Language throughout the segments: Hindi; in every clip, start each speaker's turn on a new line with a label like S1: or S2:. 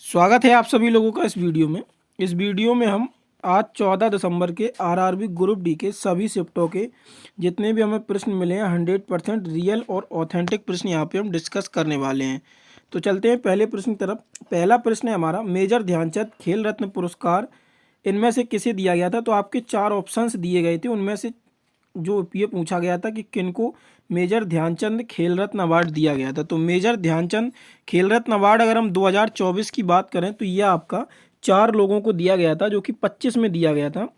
S1: स्वागत है आप सभी लोगों का इस वीडियो में। इस वीडियो में हम आज 14 दिसंबर के आरआरबी ग्रुप डी के सभी शिफ्टों के जितने भी हमें प्रश्न मिले हैं 100% रियल और ऑथेंटिक प्रश्न यहाँ पे हम डिस्कस करने वाले हैं। तो चलते हैं पहले प्रश्न की तरफ। पहला प्रश्न है हमारा, मेजर ध्यानचंद खेल रत्न पुरस्कार इनमें से किसे दिया गया था। तो आपके चार ऑप्शंस दिए गए थे, उनमें से जो ये पूछा गया था कि किनको मेजर ध्यानचंद खेल रत्न अवार्ड दिया गया था। तो मेजर ध्यानचंद खेल रत्न अवार्ड अगर हम 2024 की बात करें तो ये आपका चार लोगों को दिया गया था, जो कि 25 में दिया गया था।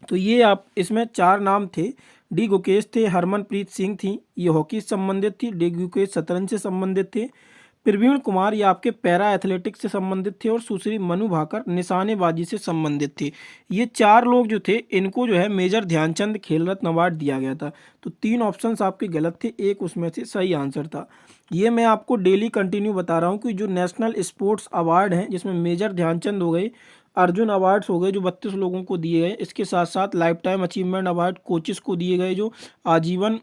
S1: तो ये आप इसमें चार नाम थे। डी गुकेश थे, हरमनप्रीत सिंह थी, ये हॉकी से संबंधित थी। डी गुकेश शतरंज से संबंधित थे। प्रवीण कुमार ये आपके पैरा एथलेटिक्स से संबंधित थे। और सुश्री मनु भाकर निशानेबाजी से संबंधित थे। ये चार लोग जो थे इनको जो है मेजर ध्यानचंद खेल रत्न अवार्ड दिया गया था। तो तीन ऑप्शंस आपके गलत थे, एक उसमें से सही आंसर था। ये मैं आपको डेली कंटिन्यू बता रहा हूँ कि जो नेशनल स्पोर्ट्स अवार्ड हैं, जिसमें मेजर ध्यानचंद हो गए, अर्जुन अवार्ड्स हो गए जो 32 लोगों को दिए गए, इसके साथ साथ life time achievement award coaches को दिए गए जो आजीवन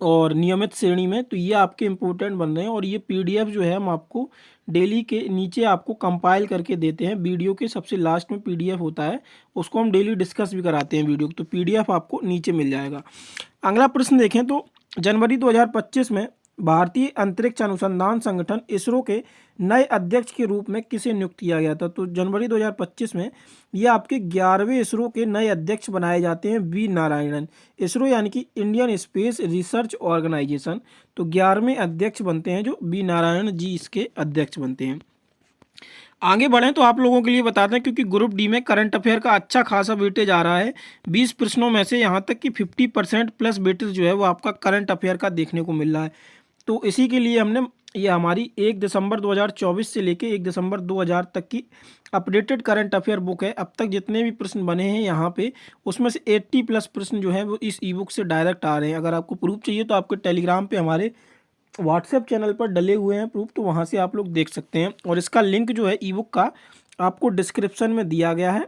S1: और नियमित श्रेणी में। तो ये आपके इम्पोर्टेंट बन रहे हैं। और ये पीडीएफ जो है हम आपको डेली के नीचे आपको कंपाइल करके देते हैं। वीडियो के सबसे लास्ट में पीडीएफ होता है, उसको हम डेली डिस्कस भी कराते हैं वीडियो। तो पीडीएफ आपको नीचे मिल जाएगा। अगला प्रश्न देखें तो जनवरी 2025 में भारतीय अंतरिक्ष अनुसंधान संगठन इसरो के नए अध्यक्ष के रूप में किसे नियुक्त किया गया था। तो जनवरी 2025 में ये आपके 11वें इसरो के नए अध्यक्ष बनाए जाते हैं वी नारायणन। इसरो यानी कि इंडियन स्पेस रिसर्च ऑर्गेनाइजेशन। तो 11वें अध्यक्ष बनते हैं जो वी नारायण जी, इसके अध्यक्ष बनते हैं। आगे बढ़ें तो आप लोगों के लिए बताते हैं, क्योंकि ग्रुप डी में करंट अफेयर का अच्छा खासा वेटेज आ रहा है। 20 प्रश्नों में से यहाँ तक कि 50% प्लस वेटेज जो है वो आपका करंट अफेयर का देखने को मिल रहा है। तो इसी के लिए हमने ये हमारी 1 दिसंबर 2024 से लेके 1 दिसंबर 2000 तक की अपडेटेड करंट अफेयर बुक है। अब तक जितने भी प्रश्न बने हैं यहाँ पे, उसमें से 80 प्लस प्रश्न जो है वो इस ई बुक से डायरेक्ट आ रहे हैं। अगर आपको प्रूफ चाहिए तो आपके टेलीग्राम पे हमारे व्हाट्सएप चैनल पर डले हुए हैं प्रूफ, तो वहाँ से आप लोग देख सकते हैं। और इसका लिंक जो है ई बुक का आपको डिस्क्रिप्शन में दिया गया है,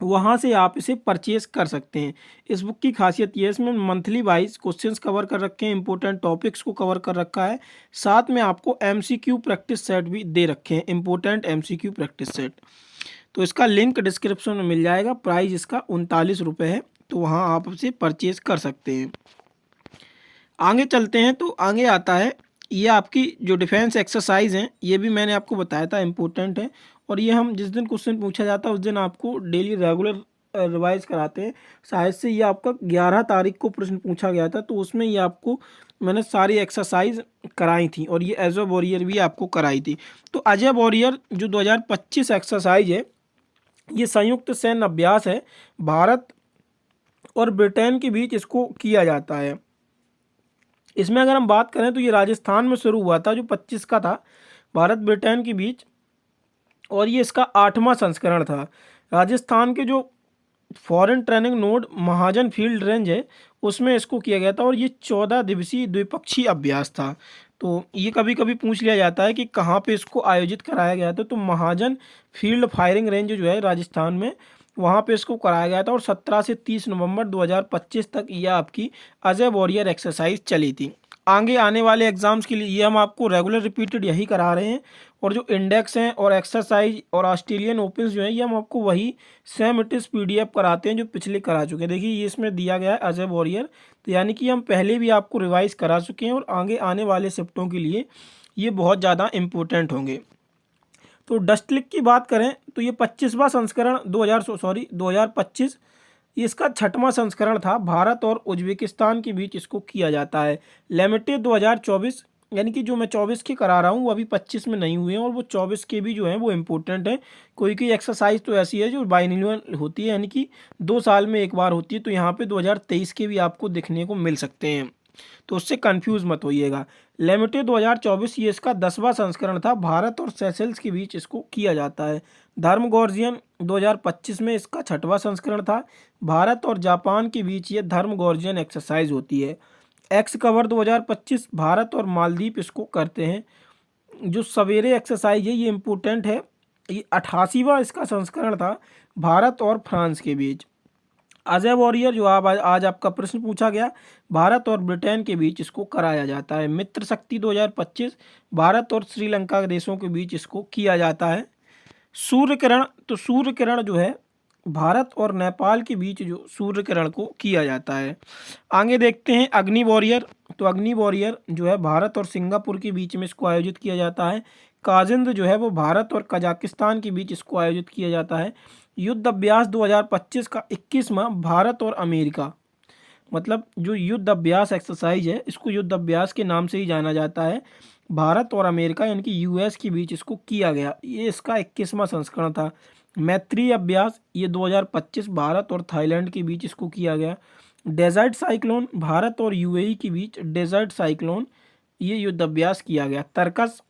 S1: वहाँ से आप इसे परचेज कर सकते हैं। इस बुक की खासियत ये है, इसमें मंथली वाइज क्वेश्चंस कवर कर रखे हैं, इंपॉर्टेंट टॉपिक्स को कवर कर रखा है। साथ में आपको एमसीक्यू प्रैक्टिस सेट भी दे रखे हैं, इंपॉर्टेंट एमसीक्यू प्रैक्टिस सेट। तो इसका लिंक डिस्क्रिप्शन में मिल जाएगा। प्राइस इसका 39 रुपये है, तो वहाँ आप इसे परचेज कर सकते हैं। आगे चलते हैं तो आगे आता है ये आपकी जो डिफेंस एक्सरसाइज हैं, ये भी मैंने आपको बताया था इम्पोर्टेंट है। और ये हम जिस दिन क्वेश्चन पूछा जाता है उस दिन आपको डेली रेगुलर रिवाइज कराते हैं। शायद से ये आपका 11 तारीख को प्रश्न पूछा गया था, तो उसमें ये आपको मैंने सारी एक्सरसाइज कराई थी। और ये एज अ वॉरियर भी आपको कराई थी। तो अजय वॉरियर जो 2025 एक्सरसाइज है, ये संयुक्त सैन्य अभ्यास है। भारत और ब्रिटेन के बीच इसको किया जाता है। इसमें अगर हम बात करें तो ये राजस्थान में शुरू हुआ था, जो 25 का था, भारत ब्रिटेन के बीच। और ये इसका 8वां संस्करण था। राजस्थान के जो फॉरेन ट्रेनिंग नोड महाजन फील्ड रेंज है, उसमें इसको किया गया था। और ये 14 दिवसीय द्विपक्षीय अभ्यास था। तो ये कभी कभी पूछ लिया जाता है कि कहाँ पे इसको आयोजित कराया गया था। तो महाजन फील्ड फायरिंग रेंज जो है राजस्थान में, वहाँ पे इसको कराया गया था। और 17 से 30 नवंबर 2025 तक यह आपकी अजय वॉरियर एक्सरसाइज चली थी। आगे आने वाले एग्जाम्स के लिए ये हम आपको रेगुलर रिपीटेड यही करा रहे हैं। और जो इंडेक्स हैं और एक्सरसाइज और ऑस्ट्रेलियन ओपन्स जो है, ये हम आपको वही सेम इट इज़ पीडीएफ कराते हैं जो पिछले करा चुके हैं। देखिए ये इसमें दिया गया है अजय वॉरियर, तो यानी कि हम पहले भी आपको रिवाइज करा चुके हैं। और आगे आने वाले शिफ्टों के लिए ये बहुत ज़्यादा इम्पोर्टेंट होंगे। तो डस्ट लिक की बात करें तो ये 25वां संस्करण 2025, ये इसका 6वां संस्करण था। भारत और उज्बेकिस्तान के बीच इसको किया जाता है। लिमिटेड 2024, यानी कि जो मैं 24 के करा रहा हूँ वो अभी 25 में नहीं हुए हैं। और वो 24 के भी जो हैं वो इम्पोर्टेंट है। कोई कोई एक्सरसाइज तो ऐसी है जो बाइनोमियल होती है, यानी कि 2 साल में एक बार होती है। तो यहाँ पे 2023 के भी आपको देखने को मिल सकते हैं, तो उससे कंफ्यूज मत होइएगा। लिमिटेड 2024 ये इसका 10वां संस्करण था। भारत और सेशेल्स के बीच इसको किया जाता है। धर्म गॉर्जियन 2025 में इसका 6वां संस्करण था। भारत और जापान के बीच ये धर्म गॉर्जियन एक्सरसाइज होती है। एक्स कवर 2025 भारत और मालदीव इसको करते हैं। जो सवेरे एक्सरसाइज है ये इम्पोर्टेंट है। ये 88वां इसका संस्करण था, भारत और फ्रांस के बीच। अजय वॉरियर जो आप आज आपका प्रश्न पूछा गया, भारत और ब्रिटेन के बीच इसको कराया जाता है। मित्र शक्ति 2025 भारत और श्रीलंका के देशों के बीच इसको किया जाता है। सूर्य किरण, तो सूर्य किरण जो है भारत और नेपाल के बीच जो सूर्य किरण को किया जाता है। आगे देखते हैं अग्नि वॉरियर, तो अग्नि वॉरियर जो है भारत और सिंगापुर के बीच में इसको आयोजित किया जाता है। काजिंद जो है वो भारत और कजाकिस्तान के बीच इसको आयोजित किया जाता है। युद्ध अभ्यास 2025 का 21वां भारत और अमेरिका, मतलब जो युद्ध अभ्यास एक्सरसाइज है इसको युद्ध अभ्यास के नाम से ही जाना जाता है। भारत और अमेरिका यानी कि यूएस के बीच इसको किया गया, ये इसका 21वां संस्करण था। मैत्री अभ्यास ये 2025 भारत और थाईलैंड के बीच इसको किया गया। डेजर्ट साइक्लोन भारत और यूएई के बीच डेजर्ट साइक्लोन ये युद्ध अभ्यास किया गया। तर्कस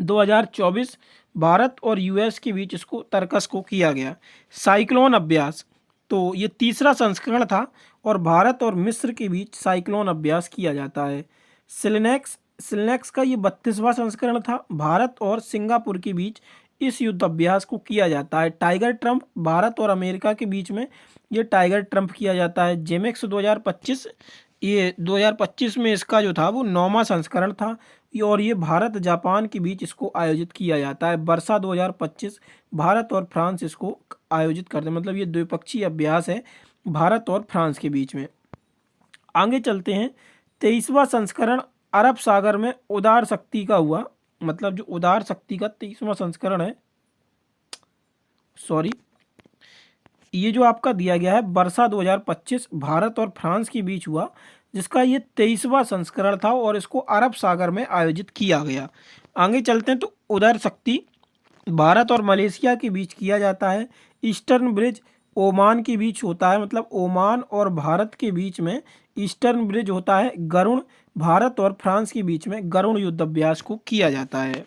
S1: 2024 भारत और यूएस के बीच इसको तर्कस को किया गया। साइक्लोन अभ्यास, तो ये तीसरा संस्करण था और भारत और मिस्र के बीच साइक्लोन अभ्यास किया जाता है। सिलनेक्स का ये 32वां संस्करण था, भारत और सिंगापुर के बीच इस युद्ध अभ्यास को किया जाता है। टाइगर ट्रंप भारत और अमेरिका के बीच में ये टाइगर ट्रंप किया जाता है। जेमेक्स 2025 ये 2025 में इसका जो था वो 9वां संस्करण था और ये भारत जापान के बीच इसको आयोजित किया जाता है। वर्षा 2025 भारत और फ्रांस इसको आयोजित करते हैं, मतलब ये द्विपक्षीय अभ्यास है भारत और फ्रांस के बीच में। आगे चलते हैं, 23वां संस्करण अरब सागर में उदार शक्ति का हुआ, मतलब जो उदार शक्ति का 23वां संस्करण है, सॉरी ये जो आपका दिया गया है वर्षा 2025 भारत और फ्रांस के बीच हुआ, जिसका ये 23वां संस्करण था और इसको अरब सागर में आयोजित किया गया। आगे चलते हैं, तो उदार शक्ति भारत और मलेशिया के बीच किया जाता है। ईस्टर्न ब्रिज ओमान के बीच होता है, मतलब ओमान और भारत के बीच में ईस्टर्न ब्रिज होता है। गरुण भारत और फ्रांस के बीच में गरुण युद्ध अभ्यास को किया जाता है।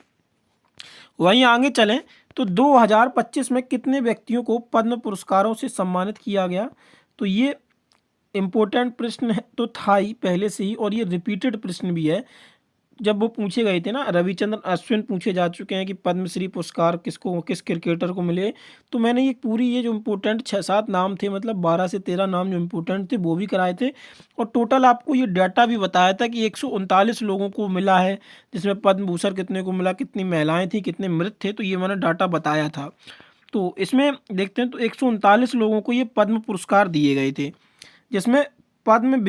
S1: वहीं आगे चलें तो 2025 में कितने व्यक्तियों को पद्म पुरस्कारों से सम्मानित किया गया, तो ये इम्पोर्टेंट प्रश्न है तो था ही पहले से ही और ये रिपीटेड प्रश्न भी है। जब वो पूछे गए थे ना, रविचंद्रन अश्विन पूछे जा चुके हैं कि पद्मश्री पुरस्कार किसको, किस क्रिकेटर को मिले, तो मैंने ये पूरी ये जो इम्पोर्टेंट 6-7 नाम थे, मतलब 12 से 13 नाम जो इम्पोर्टेंट थे वो भी कराए थे और टोटल आपको ये डाटा भी बताया था कि 139 लोगों को मिला है, जिसमें पद्म भूषण कितने को मिला, कितनी महिलाएँ थी, कितने मृत थे, तो ये मैंने डाटा बताया था। तो इसमें देखते हैं, तो 139 लोगों को ये पद्म पुरस्कार दिए गए थे, जिसमें पद्म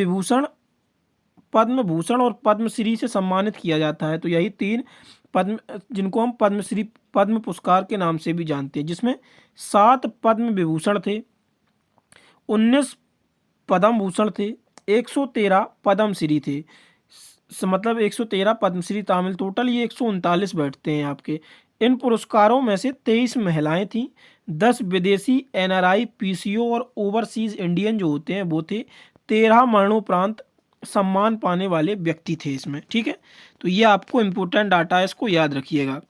S1: भूषण और पद्मश्री से सम्मानित किया जाता है। तो यही 3 पद्म जिनको हम पद्म पुरस्कार के नाम से भी जानते हैं, जिसमें 7 पद्म विभूषण थे, 19 पद्म भूषण थे, 113 पद्मश्री थे, मतलब 113 पद्मश्री तामिल, टोटल ये 139 बैठते हैं आपके। इन पुरस्कारों में से 23 महिलाएं थीं, 10 विदेशी एनआरआई, पीसीओ और ओवरसीज इंडियन जो होते हैं वो थे, 13 मरणोपरांत सम्मान पाने वाले व्यक्ति थे इसमें। ठीक है, तो ये आपको इम्पोर्टेंट डाटा है, इसको याद रखिएगा।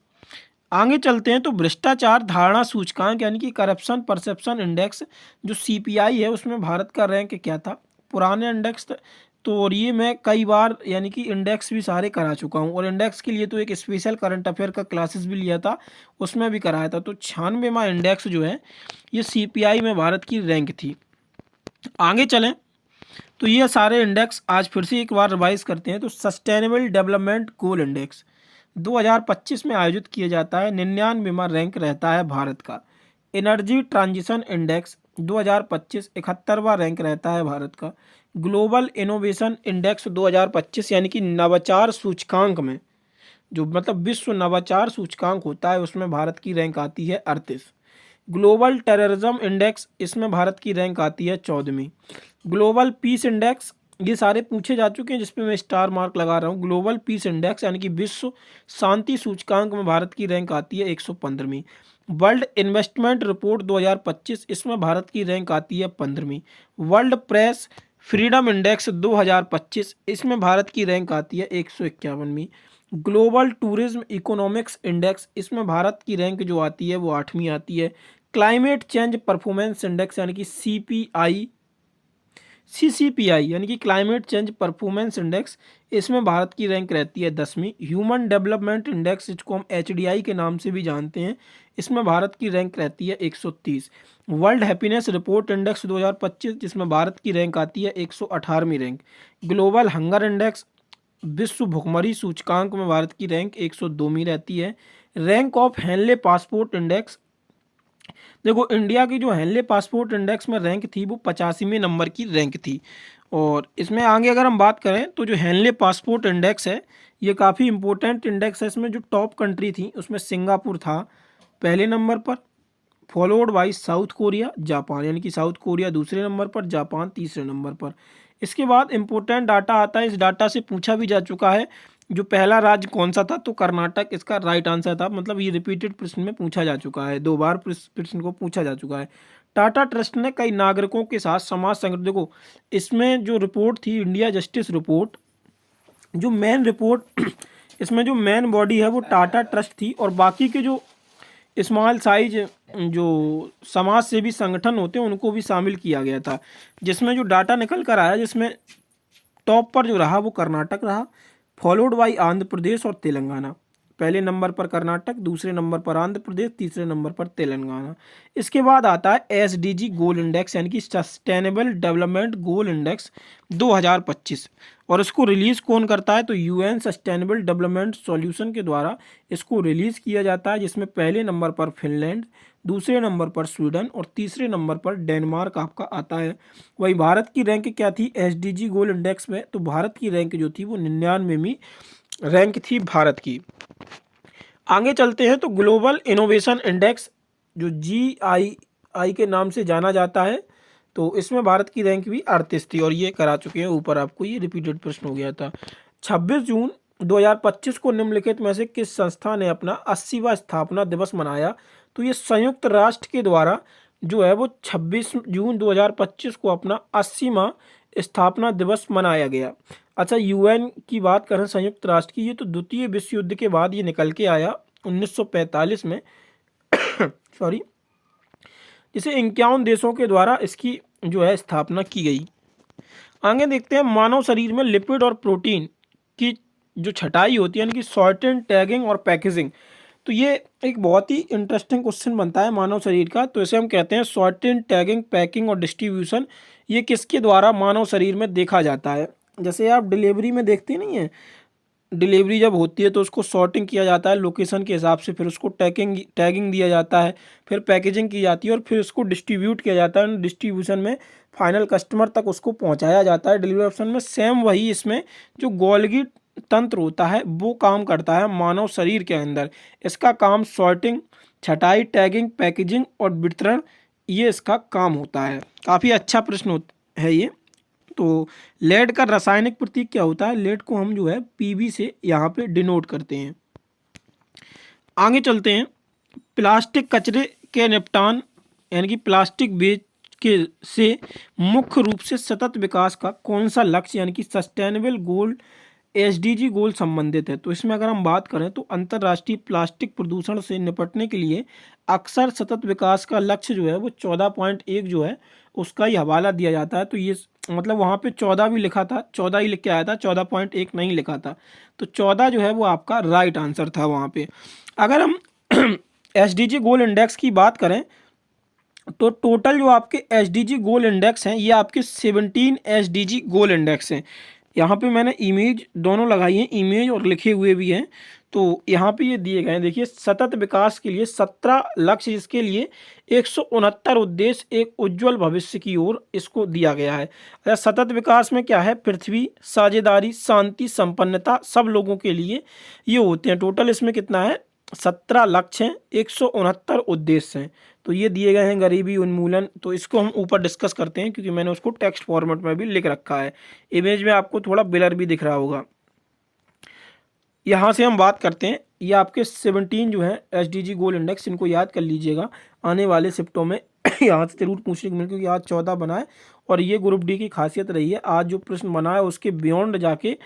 S1: आगे चलते हैं, तो भ्रष्टाचार धारणा सूचकांक यानी कि करप्शन परसेप्शन इंडेक्स जो सीपीआई है उसमें भारत का रैंक क्या था, पुराने इंडेक्स तो, और ये मैं कई बार यानी कि इंडेक्स भी सारे करा चुका हूँ और इंडेक्स के लिए तो एक स्पेशल करंट अफेयर का क्लासेस भी लिया था, उसमें भी कराया था। तो 96वां इंडेक्स जो है ये सीपीआई में भारत की रैंक थी। आगे चलें, तो ये सारे इंडेक्स आज फिर से एक बार रिवाइज करते हैं। तो सस्टेनेबल डेवलपमेंट गोल इंडेक्स 2025 में आयोजित किया जाता है, 99वां रैंक रहता है भारत का। एनर्जी ट्रांजिशन इंडेक्स 2025 71वां रैंक रहता है भारत का। ग्लोबल इनोवेशन इंडेक्स 2025 यानी कि नवाचार सूचकांक में जो मतलब विश्व नवाचार सूचकांक होता है उसमें भारत की रैंक आती है 38। ग्लोबल टेररिज्म इंडेक्स इसमें भारत की रैंक आती है 14वीं। ग्लोबल पीस इंडेक्स ये सारे पूछे जा चुके हैं जिसपे मैं स्टार मार्क लगा रहा हूँ। ग्लोबल पीस इंडेक्स यानी कि विश्व शांति सूचकांक में भारत की रैंक आती है 115वीं। वर्ल्ड इन्वेस्टमेंट रिपोर्ट 2025 इसमें भारत की रैंक आती है 15वीं। वर्ल्ड प्रेस फ्रीडम इंडेक्स 2025 इसमें भारत की रैंक आती है 151वीं। ग्लोबल टूरिज्म इकोनॉमिक्स इंडेक्स इसमें भारत की रैंक जो आती है वो 8वीं आती है। क्लाइमेट चेंज परफॉर्मेंस इंडेक्स यानी कि CCPI यानी कि क्लाइमेट चेंज परफॉर्मेंस इंडेक्स, इसमें भारत की रैंक रहती है 10वीं। ह्यूमन डेवलपमेंट इंडेक्स, जिसको हम HDI के नाम से भी जानते हैं, इसमें भारत की रैंक रहती है 130। वर्ल्ड हैप्पीनेस रिपोर्ट इंडेक्स 2025, जिसमें भारत की रैंक आती है 118वीं रैंक। ग्लोबल हंगर इंडेक्स, विश्व भुखमरी सूचकांक में भारत की रैंक 102वीं रहती है। Rank of Henle passport index, देखो इंडिया की जो हेनले पासपोर्ट इंडेक्स में रैंक थी वो 85वें नंबर की रैंक थी। और इसमें आगे अगर हम बात करें तो जो हेनले पासपोर्ट इंडेक्स है ये काफ़ी इंपॉर्टेंट इंडेक्स है। इसमें जो टॉप कंट्री थी उसमें सिंगापुर था पहले नंबर पर, followed by south Korea, Japan, यानी कि साउथ कोरिया दूसरे नंबर पर, जापान तीसरे नंबर पर। इसके बाद इंपॉर्टेंट डाटा आता है, इस डाटा से पूछा भी जा चुका है, जो पहला राज्य कौन सा था, तो कर्नाटक इसका राइट आंसर था। मतलब ये रिपीटेड प्रश्न में पूछा जा चुका है, 2 बार प्रश्न को पूछा जा चुका है। टाटा ट्रस्ट ने कई नागरिकों के साथ समाज संगठन, देखो इसमें जो रिपोर्ट थी इंडिया जस्टिस रिपोर्ट, जो मेन रिपोर्ट इसमें जो मेन बॉडी है वो टाटा ट्रस्ट थी, और बाकी के जो स्मॉल साइज जो समाज सेवी संगठन होते हैं उनको भी शामिल किया गया था। जिसमें जो डाटा निकल कर आया, जिसमें टॉप पर जो रहा वो कर्नाटक रहा, फॉलोड बाई आंध्र प्रदेश और तेलंगाना। पहले नंबर पर कर्नाटक, दूसरे नंबर पर आंध्र प्रदेश, तीसरे नंबर पर तेलंगाना। इसके बाद आता है SDG गोल इंडेक्स, यानी कि सस्टेनेबल डेवलपमेंट गोल इंडेक्स 2025, और इसको रिलीज़ कौन करता है, तो UN सस्टेनेबल डेवलपमेंट सॉल्यूशन के द्वारा इसको रिलीज़ किया जाता है। जिसमें पहले नंबर पर फिनलैंड, दूसरे नंबर पर स्वीडन और तीसरे नंबर पर डेनमार्क आपका आता है। वही भारत की रैंक क्या थी SDG गोल इंडेक्स में, तो भारत की रैंक जो थी वो 99वीं रैंक थी भारत की। आगे चलते हैं तो ग्लोबल इनोवेशन इंडेक्स, जो GII के नाम से जाना जाता है, तो इसमें भारत की रैंक भी 38 थी, और ये करा चुके हैं ऊपर, आपको ये रिपीटेड प्रश्न हो गया था। 26 जून 2025 को निम्नलिखित में से किस संस्था ने अपना 80वां स्थापना दिवस मनाया, तो ये संयुक्त राष्ट्र के द्वारा जो है वो 26 जून 2025 को अपना 80वां स्थापना दिवस मनाया गया। अच्छा, UN की बात करें संयुक्त राष्ट्र की, ये तो द्वितीय विश्व युद्ध के बाद ये निकल के आया 1945 में सॉरी, जिसे 51 देशों के द्वारा इसकी जो है स्थापना की गई। आगे देखते हैं मानव शरीर में लिपिड और प्रोटीन की जो छटाई होती है, यानी कि सॉर्टिंग, टैगिंग और पैकेजिंग, तो ये एक बहुत ही इंटरेस्टिंग क्वेश्चन बनता है मानव शरीर का। तो इसे हम कहते हैं सॉर्टिंग, टैगिंग, पैकिंग और डिस्ट्रीब्यूशन, ये किसके द्वारा मानव शरीर में देखा जाता है। जैसे आप डिलीवरी में देखते नहीं है, डिलीवरी जब होती है तो उसको सॉर्टिंग किया जाता है लोकेशन के हिसाब से, फिर उसको टैगिंग दिया जाता है, फिर पैकेजिंग की जाती है, और फिर उसको डिस्ट्रीब्यूट किया जाता है। डिस्ट्रीब्यूशन में फाइनल कस्टमर तक उसको पहुंचाया जाता है। डिलीवरी ऑप्शन में सेम वही, इसमें जो गोल्गी तंत्र होता है वो काम करता है मानव शरीर के अंदर। इसका काम सॉर्टिंग, छटाई, टैगिंग, पैकेजिंग और वितरण, ये इसका काम होता है। काफ़ी अच्छा प्रश्न है ये। तो लेड का रासायनिक प्रतीक क्या होता है, लेड को हम जो है PB से यहाँ पे डिनोट करते हैं। आगे चलते हैं, प्लास्टिक कचरे के निपटान, यानी कि प्लास्टिक वेस्ट के से मुख्य रूप से सतत विकास का कौन सा लक्ष्य, यानी कि सस्टेनेबल गोल SDG गोल संबंधित है। तो इसमें अगर हम बात करें तो अंतर्राष्ट्रीय प्लास्टिक प्रदूषण से निपटने के लिए अक्सर सतत विकास का लक्ष्य जो है वो 14.1 जो है उसका ही हवाला दिया जाता है। तो ये मतलब वहाँ पे 14 भी लिखा था, 14 ही लिख के आया था, 14.1 नहीं लिखा था, तो 14 जो है वो आपका राइट आंसर था वहाँ पे। अगर हम SDG गोल इंडेक्स की बात करें तो टोटल जो आपके SDG गोल इंडेक्स हैं ये आपके 17 SDG गोल इंडेक्स हैं। यहाँ पे मैंने इमेज दोनों लगाई हैं, इमेज और लिखे हुए भी हैं। तो यहाँ पे ये दिए गए हैं, देखिए सतत विकास के लिए 17 लक्ष्य, इसके लिए 169 उद्देश्य, एक उज्जवल भविष्य की ओर इसको दिया गया है। अच्छा, सतत विकास में क्या है, पृथ्वी, साझेदारी, शांति, संपन्नता, सब लोगों के लिए ये होते हैं। टोटल इसमें कितना है, 17 लक्ष्य हैं, 169 उद्देश्य हैं। तो ये दिए गए हैं गरीबी उन्मूलन, तो इसको हम ऊपर डिस्कस करते हैं क्योंकि मैंने उसको टेक्स्ट फॉर्मेट में भी लिख रखा है। इमेज में आपको थोड़ा ब्लर भी दिख रहा होगा। यहाँ से हम बात करते हैं, ये आपके 17 जो है SDG गोल इंडेक्स, इनको याद कर लीजिएगा आने वाले शिफ्टों में यहाँ से जरूर पूछने को मिले, क्योंकि आज 14 बना है और ये ग्रुप डी की खासियत रही है। आज जो प्रश्न बना है उसके बियॉन्ड जाके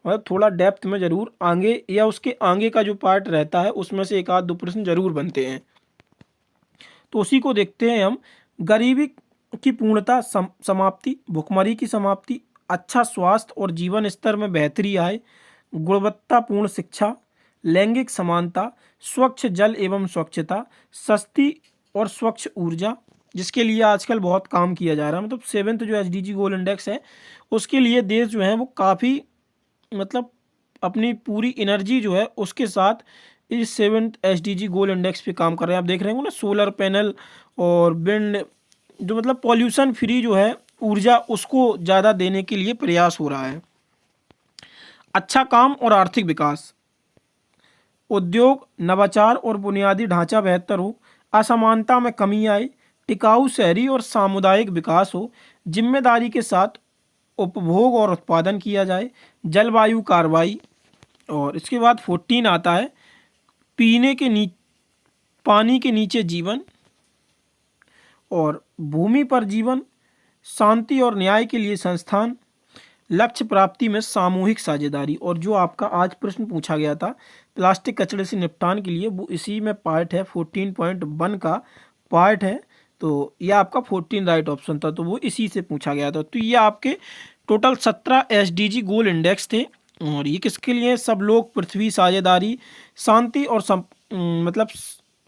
S1: मतलब थोड़ा डेप्थ में जरूर आगे या उसके आगे का जो पार्ट रहता है उसमें से एक आध दो प्रश्न जरूर बनते हैं। तो उसी को देखते हैं हम। गरीबी की पूर्णता समाप्ति, भुखमरी की समाप्ति, अच्छा स्वास्थ्य और जीवन स्तर में बेहतरी आए, गुणवत्तापूर्ण शिक्षा, लैंगिक समानता, स्वच्छ जल एवं स्वच्छता, सस्ती और स्वच्छ ऊर्जा, जिसके लिए आजकल बहुत काम किया जा रहा है। मतलब 7th जो एसडीजी गोल इंडेक्स है उसके लिए देश जो है वो काफ़ी मतलब अपनी पूरी एनर्जी जो है उसके साथ इस 7th एसडीजी गोल इंडेक्स पे काम कर रहे हैं। आप देख रहे होंगे ना, सोलर पैनल और विंड जो मतलब पॉल्यूशन फ्री जो है ऊर्जा उसको ज़्यादा देने के लिए प्रयास हो रहा है। अच्छा काम और आर्थिक विकास, उद्योग, नवाचार और बुनियादी ढांचा बेहतर हो, असमानता में कमी आए, टिकाऊ शहरी और सामुदायिक विकास हो, जिम्मेदारी के साथ उपभोग और उत्पादन किया जाए, जलवायु कार्रवाई। और इसके बाद 14 आता है पीने के पानी के नीचे जीवन और भूमि पर जीवन, शांति और न्याय के लिए संस्थान, लक्ष्य प्राप्ति में सामूहिक साझेदारी। और जो आपका आज प्रश्न पूछा गया था प्लास्टिक कचरे से निपटान के लिए, वो इसी में पार्ट है, 14.1 का पार्ट है। तो यह आपका 14 राइट ऑप्शन था, तो वो इसी से पूछा गया था। तो ये आपके टोटल 17 एसडीजी गोल इंडेक्स थे। और ये किसके लिए? सब लोग, पृथ्वी, साझेदारी, शांति और मतलब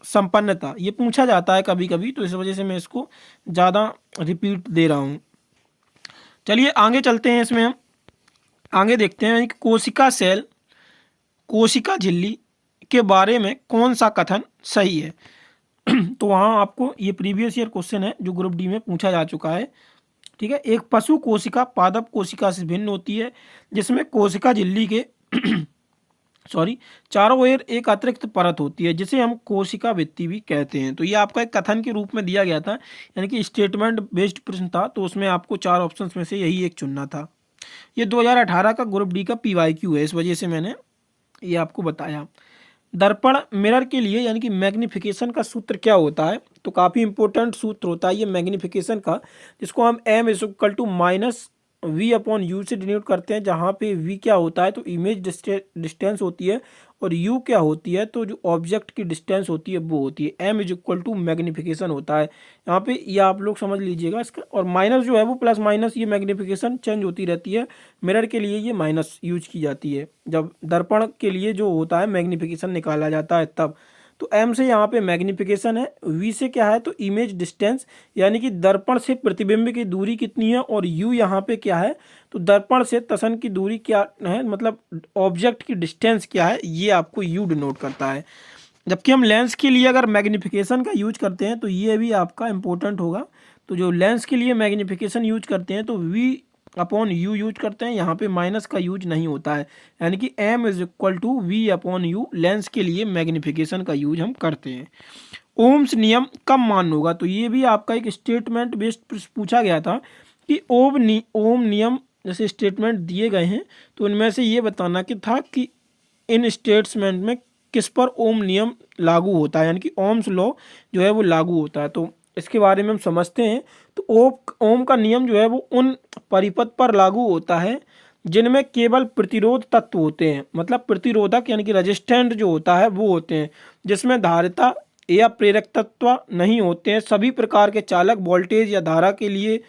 S1: संपन्नता, ये पूछा जाता है कभी कभी, तो इस वजह से मैं इसको ज़्यादा रिपीट दे रहा हूँ। चलिए आगे चलते हैं, इसमें हम आगे देखते हैं कि कोशिका सेल, कोशिका झिल्ली के बारे में कौन सा कथन सही है। तो वहाँ आपको ये प्रीवियस ईयर क्वेश्चन है जो ग्रुप डी में पूछा जा चुका है। ठीक है, एक पशु कोशिका पादप कोशिका से भिन्न होती है, जिसमें कोशिका झिल्ली के चारों ओर एक अतिरिक्त परत होती है, जिसे हम कोशिका भित्ति भी कहते हैं। तो ये आपका एक कथन के रूप में दिया गया था, यानी कि स्टेटमेंट बेस्ड प्रश्न था, तो उसमें आपको 4 ऑप्शंस में से यही एक चुनना था। ये 2018 का ग्रुप डी का पीवाईक्यू है, इस वजह से मैंने ये आपको बताया। दर्पण मिरर के लिए यानी कि मैग्निफिकेशन का सूत्र क्या होता है? तो काफ़ी इंपॉर्टेंट सूत्र होता है ये मैग्निफिकेशन का, जिसको हम m equal to minus v upon u से डिनोट करते हैं, जहाँ पे v क्या होता है तो इमेज डिस्टेंस होती है, और u क्या होती है तो जो ऑब्जेक्ट की डिस्टेंस होती है वो होती है। m is equal to magnification होता है यहाँ पे, ये आप लोग समझ लीजिएगा इसका। और माइनस जो है वो प्लस माइनस, ये मैग्निफिकेशन चेंज होती रहती है। मिरर के लिए ये माइनस यूज की जाती है, जब दर्पण के लिए जो होता है मैग्निफिकेशन निकाला जाता है तब। तो m से यहाँ पे मैग्निफिकेशन है, v से क्या है तो इमेज डिस्टेंस, यानी कि दर्पण से प्रतिबिंब की दूरी कितनी है, और u यहाँ पे क्या है तो दर्पण से तसन की दूरी क्या है, मतलब ऑब्जेक्ट की डिस्टेंस क्या है, ये आपको u डिनोट करता है। जबकि हम लेंस के लिए अगर मैग्निफिकेशन का यूज करते हैं तो ये भी आपका इंपॉर्टेंट होगा। तो जो लेंस के लिए मैग्निफिकेशन यूज करते हैं तो v अपॉन यू यूज करते हैं, यहाँ पे माइनस का यूज नहीं होता है, यानी कि m is equal to v upon u, lens के लिए मैग्निफिकेशन का यूज हम करते हैं। ओम्स नियम कब मान्य होगा? तो ये भी आपका एक स्टेटमेंट बेस्ड पूछा गया था कि ओम नियम जैसे स्टेटमेंट दिए गए हैं, तो उनमें से ये बताना कि था कि इन स्टेटमेंट में किस पर ओम नियम लागू होता है, यानी कि ओम्स लॉ जो है वो लागू होता है। तो इसके बारे में हम समझते हैं। तो ओम का नियम जो है वो उन परिपथ पर लागू होता है जिनमें केवल प्रतिरोध तत्व होते हैं, मतलब प्रतिरोधक यानी कि रेजिस्टेंट जो होता है वो होते हैं, जिसमें धारिता या प्रेरक तत्व नहीं होते हैं। सभी प्रकार के चालक वोल्टेज या धारा के लिए,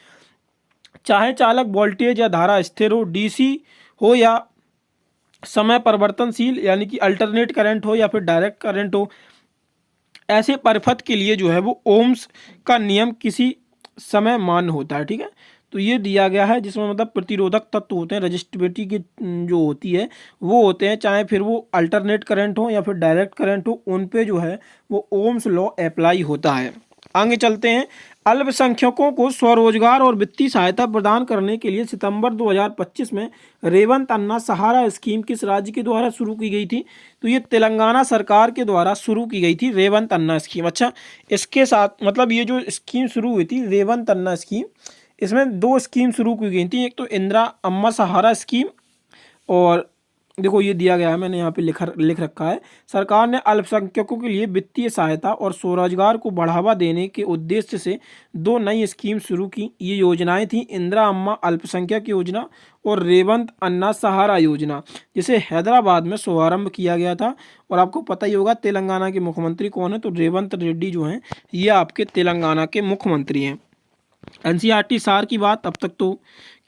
S1: चाहे चालक वोल्टेज या धारा स्थिर हो, डीसी हो या समय परिवर्तनशील यानी कि अल्टरनेट करंट हो या फिर डायरेक्ट करंट हो, ऐसे परिपथ के लिए जो है वो ओम्स का नियम किसी समय मान्य होता है। ठीक है, तो ये दिया गया है, जिसमें मतलब प्रतिरोधक तत्व होते हैं, रजिस्टिविटी की जो होती है वो होते हैं, चाहे फिर वो अल्टरनेट करंट हो या फिर डायरेक्ट करंट हो, उन पे जो है वो ओम्स लॉ अप्लाई होता है। आगे चलते हैं। अल्पसंख्यकों को स्वरोजगार और वित्तीय सहायता प्रदान करने के लिए सितंबर 2025 में रेवंत अन्ना सहारा स्कीम किस राज्य के द्वारा शुरू की गई थी? तो ये तेलंगाना सरकार के द्वारा शुरू की गई थी रेवंत अन्ना स्कीम। अच्छा, इसके साथ मतलब ये जो स्कीम शुरू हुई थी रेवंत अन्ना स्कीम, इसमें 2 स्कीम शुरू की गई थी, एक तो इंदिरा अम्मा सहारा स्कीम, और देखो ये दिया गया है, मैंने यहाँ पे लिख रखा है, सरकार ने अल्पसंख्यकों के लिए वित्तीय सहायता और स्वरोजगार को बढ़ावा देने के उद्देश्य से 2 नई स्कीम शुरू की। ये योजनाएं थी इंदिरा अम्मा अल्पसंख्यक योजना और रेवंत अन्ना सहारा योजना, जिसे हैदराबाद में शुभारंभ किया गया था। और आपको पता ही होगा तेलंगाना के मुख्यमंत्री कौन है, तो रेवंत रेड्डी जो हैं ये आपके तेलंगाना के मुख्यमंत्री हैं। एनसीईआरटी सार की बात अब तक तो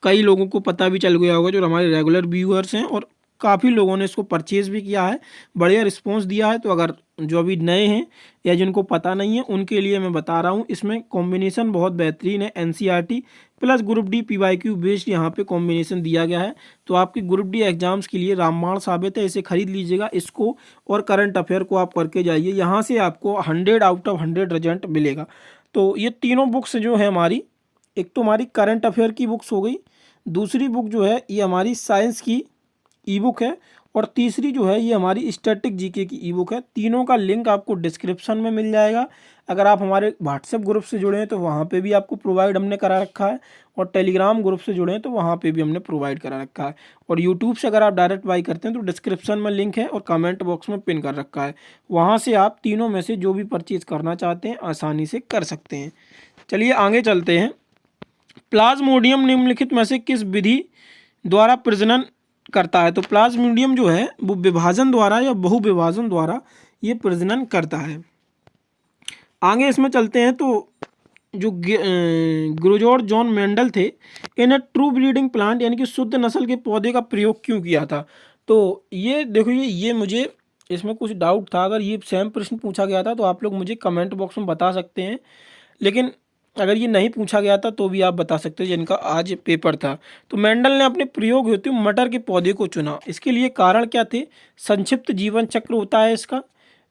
S1: कई लोगों को पता भी चल गया होगा, जो हमारे रेगुलर व्यूअर्स हैं, और काफ़ी लोगों ने इसको परचेज भी किया है, बढ़िया रिस्पॉन्स दिया है। तो अगर जो अभी नए हैं या जिनको पता नहीं है उनके लिए मैं बता रहा हूँ, इसमें कॉम्बिनेशन बहुत बेहतरीन है। NCERT plus group D PYQ based यहाँ पे कॉम्बिनेशन दिया गया है, तो आपकी ग्रुप डी एग्जाम्स के लिए रामबाण साबित है। इसे खरीद लीजिएगा, इसको और करंट अफेयर को आप करके जाइए, यहाँ से आपको 100 आउट ऑफ 100 रिजल्ट मिलेगा। तो ये तीनों बुक्स जो है हमारी, एक तो हमारी करंट अफेयर की बुक्स हो गई, दूसरी बुक जो है ये हमारी साइंस की ई बुक है, और तीसरी जो है ये हमारी स्टैटिक जीके की ई बुक है। तीनों का लिंक आपको डिस्क्रिप्शन में मिल जाएगा। अगर आप हमारे व्हाट्सएप ग्रुप से जुड़े हैं तो वहाँ पे भी आपको प्रोवाइड हमने करा रखा है, और टेलीग्राम ग्रुप से जुड़े हैं तो वहाँ पे भी हमने प्रोवाइड करा रखा है, और यूट्यूब से अगर आप डायरेक्ट बाई करते हैं तो डिस्क्रिप्शन में लिंक है और कमेंट बॉक्स में पिन कर रखा है, वहाँ से आप तीनों में से जो भी परचेज करना चाहते हैं आसानी से कर सकते हैं। चलिए आगे चलते हैं। प्लाज्मोडियम निम्नलिखित में से किस विधि द्वारा प्रजनन करता है? तो प्लाज्मोडियम जो है वो विभाजन द्वारा या बहुविभाजन द्वारा ये प्रजनन करता है। आगे इसमें चलते हैं। तो जो ग्रोजॉर्ज जॉन मेंडल थे, इन्हें ट्रू ब्रीडिंग प्लांट यानी कि शुद्ध नस्ल के पौधे का प्रयोग क्यों किया था? तो ये देखो, ये मुझे इसमें कुछ डाउट था। अगर ये सेम प्रश्न पूछा गया था तो आप लोग मुझे कमेंट बॉक्स में बता सकते हैं, लेकिन अगर ये नहीं पूछा गया था तो भी आप बता सकते हैं जिनका आज पेपर था। तो मेंडल ने अपने प्रयोग हेतु मटर के पौधे को चुना, इसके लिए कारण क्या थे? संक्षिप्त जीवन चक्र होता है इसका,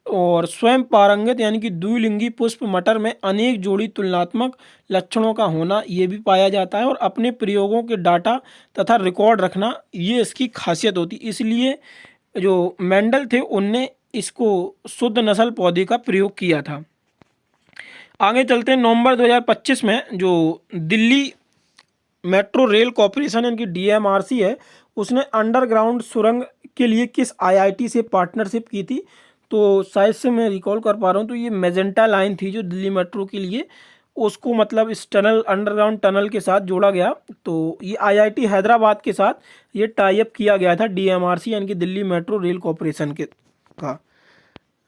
S1: और स्वयं पारंगत यानी कि द्विलिंगी पुष्प मटर में अनेक जोड़ी तुलनात्मक लक्षणों का होना ये भी पाया जाता है, और अपने प्रयोगों के डाटा तथा रिकॉर्ड रखना ये इसकी खासियत होती। इसलिए जो मेंडल थे उनने इसको शुद्ध नस्ल पौधे का प्रयोग किया था। आगे चलते हैं। नवंबर 2025 में जो दिल्ली मेट्रो रेल कॉरपोरेशन यानी कि डीएमआरसी है, उसने अंडरग्राउंड सुरंग के लिए किस आईआईटी से पार्टनरशिप की थी? तो शायद से मैं रिकॉल कर पा रहा हूँ तो ये मेजेंटा लाइन थी जो दिल्ली मेट्रो के लिए, उसको मतलब इस टनल अंडरग्राउंड टनल के साथ जोड़ा गया। तो ये आईआईटी हैदराबाद के साथ ये टाई अप किया गया था डीएमआरसी यानी कि दिल्ली मेट्रो रेल कॉरपोरेशन के का।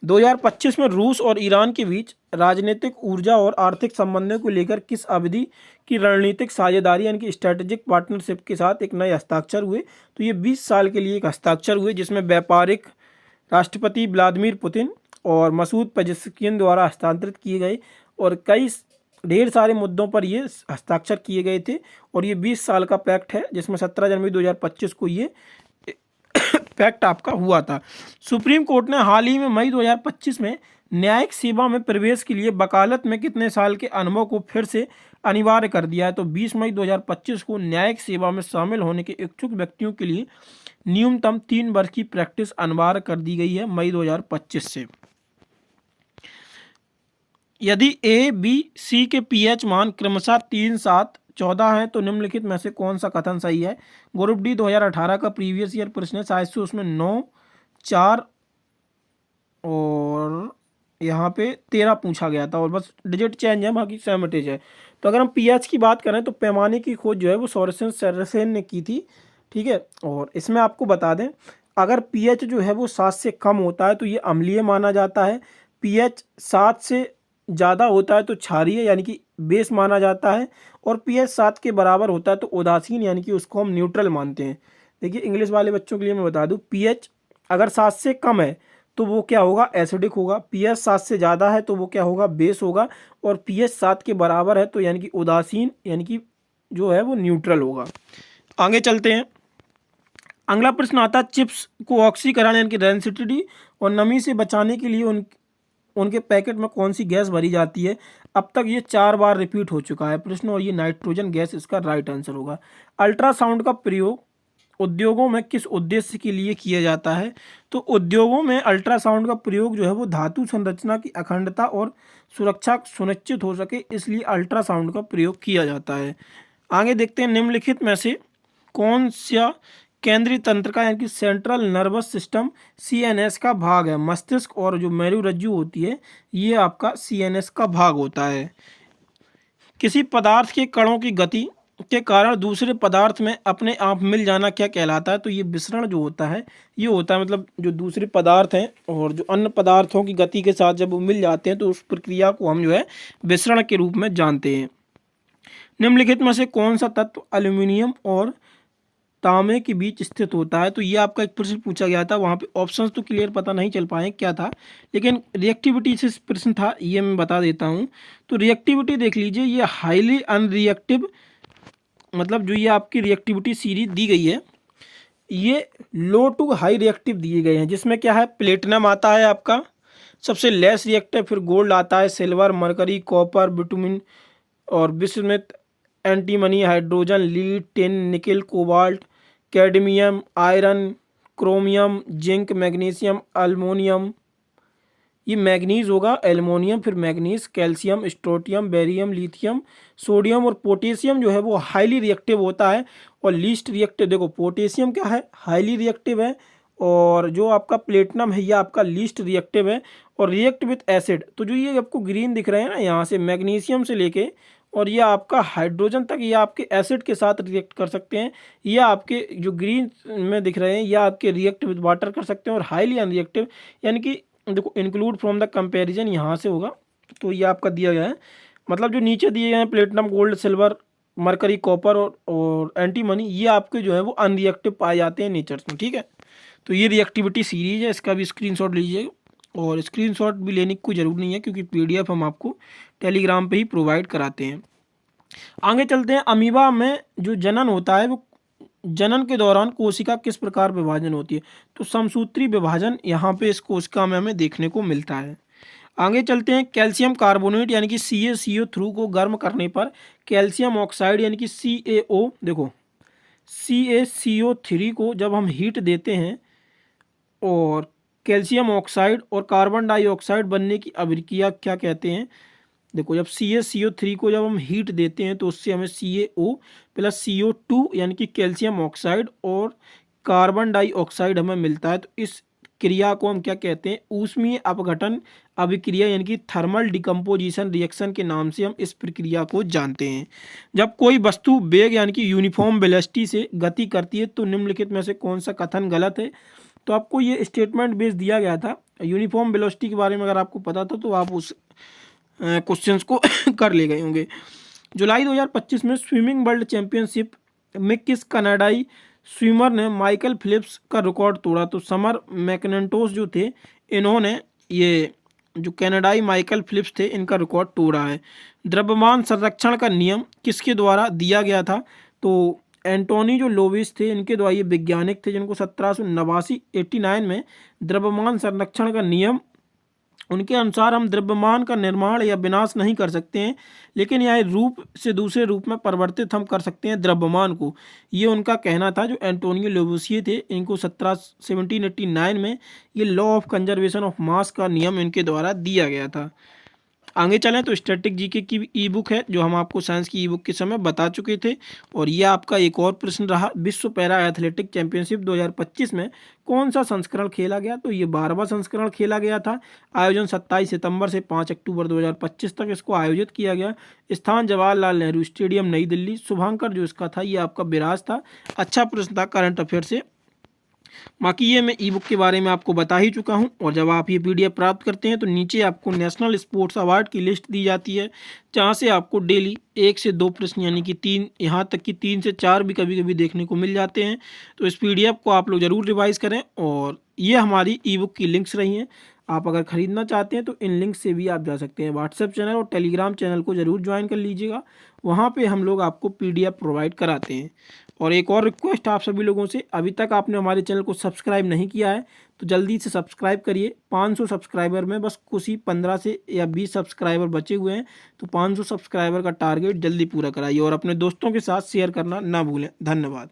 S1: 2025 में रूस और ईरान के बीच राजनीतिक, ऊर्जा और आर्थिक संबंधों को लेकर किस अवधि की रणनीतिक साझेदारी यानी कि स्ट्रेटेजिक पार्टनरशिप के साथ एक नए हस्ताक्षर हुए? तो ये 20 साल के लिए एक हस्ताक्षर हुए, जिसमें व्यापारिक राष्ट्रपति व्लादिमीर पुतिन और मसूद पेजेश्किन द्वारा हस्तांतरित किए गए, और कई ढेर सारे मुद्दों पर ये हस्ताक्षर किए गए थे। और ये 20 साल का पैक्ट है, जिसमें 17 जनवरी 2025 को ये फैक्ट आपका हुआ था। सुप्रीम कोर्ट ने हाल ही में मई 2025 में न्यायिक सेवा में प्रवेश के लिए वकालत में कितने साल के अनुभव को फिर से अनिवार्य कर दिया है? तो 20 मई 2025 को न्यायिक सेवा में शामिल होने के इच्छुक व्यक्तियों के लिए न्यूनतम 3 वर्ष की प्रैक्टिस अनिवार्य कर दी गई है मई 2025 से। यदि ए बी सी के पीएच मान क्रमशः 3, 7, 14 हैं तो निम्नलिखित में से कौन सा कथन सही है? ग्रुप डी 2018 का प्रीवियस ईयर प्रश्न है, शायद से उसमें 9, 4 और यहाँ पे 13 पूछा गया था, और बस डिजिट चेंज है, बाकी सेमेटेज है। तो अगर हम पीएच की बात करें तो पैमाने की खोज जो है वो सोरेसन सेरेसेन ने की थी, ठीक है। और इसमें आपको बता दें, अगर पीएच जो है वो 7 से कम होता है तो ये अम्लीय माना जाता है, पीएच 7 से ज़्यादा होता है तो क्षारीय यानी कि बेस माना जाता है, और पीएच 7 के बराबर होता है तो उदासीन यानी कि उसको हम न्यूट्रल मानते हैं। देखिए इंग्लिश वाले बच्चों के लिए मैं बता दूं, पीएच अगर 7 से कम है तो वो क्या होगा? एसिडिक होगा। पीएच 7 से ज़्यादा है तो वो क्या होगा? बेस होगा। और पीएच 7 के बराबर है तो यानी कि उदासीन यानी कि जो है वो न्यूट्रल होगा। आगे चलते हैं। अगला प्रश्न आता है, चिप्स को ऑक्सीकरण यानी कि रेंसिडिटी और नमी से बचाने के लिए उनके पैकेट में कौन सी गैस भरी जाती है? अब तक ये 4 बार रिपीट हो चुका है प्रश्न, और ये नाइट्रोजन गैस इसका राइट आंसर होगा। अल्ट्रासाउंड का प्रयोग उद्योगों में किस उद्देश्य के लिए किया जाता है? तो उद्योगों में अल्ट्रासाउंड का प्रयोग जो है वो धातु संरचना की अखंडता और सुरक्षा सुनिश्चित हो सके, इसलिए अल्ट्रासाउंड का प्रयोग किया जाता है। आगे देखते हैं, निम्नलिखित में से कौन सा केंद्रीय तंत्र का यानी कि सेंट्रल नर्वस सिस्टम सीएनएस का भाग है? मस्तिष्क और जो मेरुरज्जु होती है ये आपका सीएनएस का भाग होता है। किसी पदार्थ के कणों की गति के कारण दूसरे पदार्थ में अपने आप मिल जाना क्या कहलाता है? तो ये विसरण जो होता है ये होता है, मतलब जो दूसरे पदार्थ हैं और जो अन्य पदार्थों की गति के साथ जब वो मिल जाते हैं तो उस प्रक्रिया को हम जो है विसरण के रूप में जानते हैं। निम्नलिखित में से कौन सा तत्व एल्यूमिनियम और तांबे के बीच स्थित होता है? तो ये आपका एक प्रश्न पूछा गया था, वहाँ पे ऑप्शंस तो क्लियर पता नहीं चल पाए क्या था, लेकिन रिएक्टिविटी से प्रश्न था, ये मैं बता देता हूँ। तो रिएक्टिविटी देख लीजिए, ये हाईली अनरिएक्टिव, मतलब जो ये आपकी रिएक्टिविटी सीरीज दी गई है, ये लो टू हाई रिएक्टिव दिए गए हैं, जिसमें क्या है, प्लेटिनम आता है आपका सबसे लेस रिएक्टिव, फिर गोल्ड आता है, सिल्वर, मरकरी, कॉपर, बिटुमिन और bismuth, antimony, hydrogen, lead, tin, nickel, cobalt, cadmium, iron, chromium, zinc, magnesium, aluminium, ये मैग्नीज होगा, एल्युमिनियम, फिर manganese, calcium, strontium, barium, lithium, sodium और पोटेशियम जो है वो हाईली रिएक्टिव होता है। और लीस्ट रिएक्टिव, देखो पोटेशियम क्या है, हाईली रिएक्टिव है, और जो आपका प्लेटिनम है ये आपका लीस्ट रिएक्टिव है और रिएक्ट विथ एसिड। तो जो ये आपको ग्रीन दिख रहे हैं ना, यहाँ से मैग्नीशियम से लेके और ये आपका हाइड्रोजन तक, ये आपके एसिड के साथ रिएक्ट कर सकते हैं, या आपके जो ग्रीन में दिख रहे हैं ये आपके रिएक्ट विथ वाटर कर सकते हैं। और हाईली अनरिएक्टिव यानी कि देखो इंक्लूड फ्रॉम द कंपैरिजन यहाँ से होगा, तो ये आपका दिया गया है, मतलब जो नीचे दिए गए हैं platinum, gold, silver, mercury, copper और एंटीमनी, ये आपके जो है वो अनरिएक्टिव पाए जाते हैं नेचर्स में, ठीक है। तो ये रिएक्टिविटी सीरीज है, इसका भी स्क्रीनशॉट लीजिएगा, और स्क्रीनशॉट भी लेने की कोई ज़रूरत नहीं है क्योंकि पीडीएफ हम आपको टेलीग्राम पे ही प्रोवाइड कराते हैं। आगे चलते हैं, अमीबा में जो जनन होता है वो जनन के दौरान कोशिका किस प्रकार विभाजन होती है? तो समसूत्री विभाजन यहाँ पे इस कोशिका में हमें देखने को मिलता है। आगे चलते हैं, कैल्शियम कार्बोनेट यानी कि CaCO3 को गर्म करने पर कैल्शियम ऑक्साइड यानी कि CaO, देखो CaCO3 को जब हम हीट देते हैं और कैल्शियम ऑक्साइड और कार्बन डाइऑक्साइड बनने की अभिक्रिया क्या कहते हैं? देखो जब CaCO3 को जब हम हीट देते हैं तो उससे हमें CaO प्लस CO2 यानी कि कैल्शियम ऑक्साइड और कार्बन डाइऑक्साइड हमें मिलता है। तो इस क्रिया को हम क्या कहते हैं? ऊष्मीय अपघटन अभिक्रिया यानी कि थर्मल डिकम्पोजिशन रिएक्शन के नाम से हम इस प्रक्रिया को जानते हैं। जब कोई वस्तु वेग यानी कि यूनिफॉर्म वेलोसिटी से गति करती है तो निम्नलिखित में से कौन सा कथन गलत है? तो आपको ये स्टेटमेंट बेस दिया गया था, यूनिफॉर्म वेलोसिटी के बारे में अगर आपको पता था तो आप उस क्वेश्चंस को कर ले गए होंगे। जुलाई 2025 में स्विमिंग वर्ल्ड चैंपियनशिप में किस कनाडाई स्विमर ने माइकल फिलिप्स का रिकॉर्ड तोड़ा? तो समर मैकनेंटोस जो थे, इन्होंने ये जो कनाडाई माइकल फिलिप्स थे इनका रिकॉर्ड तोड़ा है। द्रव्यमान संरक्षण का नियम किसके द्वारा दिया गया था? तो एंटोनी जो लोविस थे इनके द्वारा, ये वैज्ञानिक थे जिनको 1789 में द्रव्यमान संरक्षण का नियम, उनके अनुसार हम द्रव्यमान का निर्माण या विनाश नहीं कर सकते हैं, लेकिन यह रूप से दूसरे रूप में परिवर्तित हम कर सकते हैं द्रव्यमान को, ये उनका कहना था। जो एंटोनियो लेवोसिए थे, इनको 1789 में ये law of conservation of mass का नियम इनके द्वारा दिया गया था। आगे चलें तो स्टैटिक जीके की ई बुक है जो हम आपको साइंस की ई बुक के समय बता चुके थे, और ये आपका एक और प्रश्न रहा, विश्व पैरा एथलेटिक चैंपियनशिप 2025 में कौन सा संस्करण खेला गया? तो ये 12वां संस्करण खेला गया था। आयोजन 27 सितंबर से 5 अक्टूबर 2025 तक इसको आयोजित किया गया। स्थान जवाहरलाल नेहरू स्टेडियम नई दिल्ली। शुभांकर जो इसका था ये आपका विराज था। अच्छा प्रश्न था करंट अफेयर से। बाकी ये मैं ई बुक के बारे में आपको बता ही चुका हूँ, और जब आप ये PDF प्राप्त करते हैं तो नीचे आपको नेशनल स्पोर्ट्स अवार्ड की लिस्ट दी जाती है, जहाँ से आपको डेली 1 से 2 प्रश्न यानी कि 3, यहाँ तक कि 3 से 4 भी कभी कभी देखने को मिल जाते हैं। तो इस PDF को आप लोग ज़रूर रिवाइज करें, और ये हमारी ई बुक की लिंक्स रही हैं। आप अगर ख़रीदना चाहते हैं तो इन लिंक से भी आप जा सकते हैं। व्हाट्सएप चैनल और टेलीग्राम चैनल को ज़रूर ज्वाइन कर लीजिएगा, वहाँ पे हम लोग आपको PDF प्रोवाइड कराते हैं। और एक और रिक्वेस्ट आप सभी लोगों से, अभी तक आपने हमारे चैनल को सब्सक्राइब नहीं किया है तो जल्दी से सब्सक्राइब करिए। 500 सब्सक्राइबर में बस कुछ ही 15 से या 20 सब्सक्राइबर बचे हुए हैं, तो 500 सब्सक्राइबर का टारगेट जल्दी पूरा कराइए और अपने दोस्तों के साथ शेयर करना ना भूलें। धन्यवाद।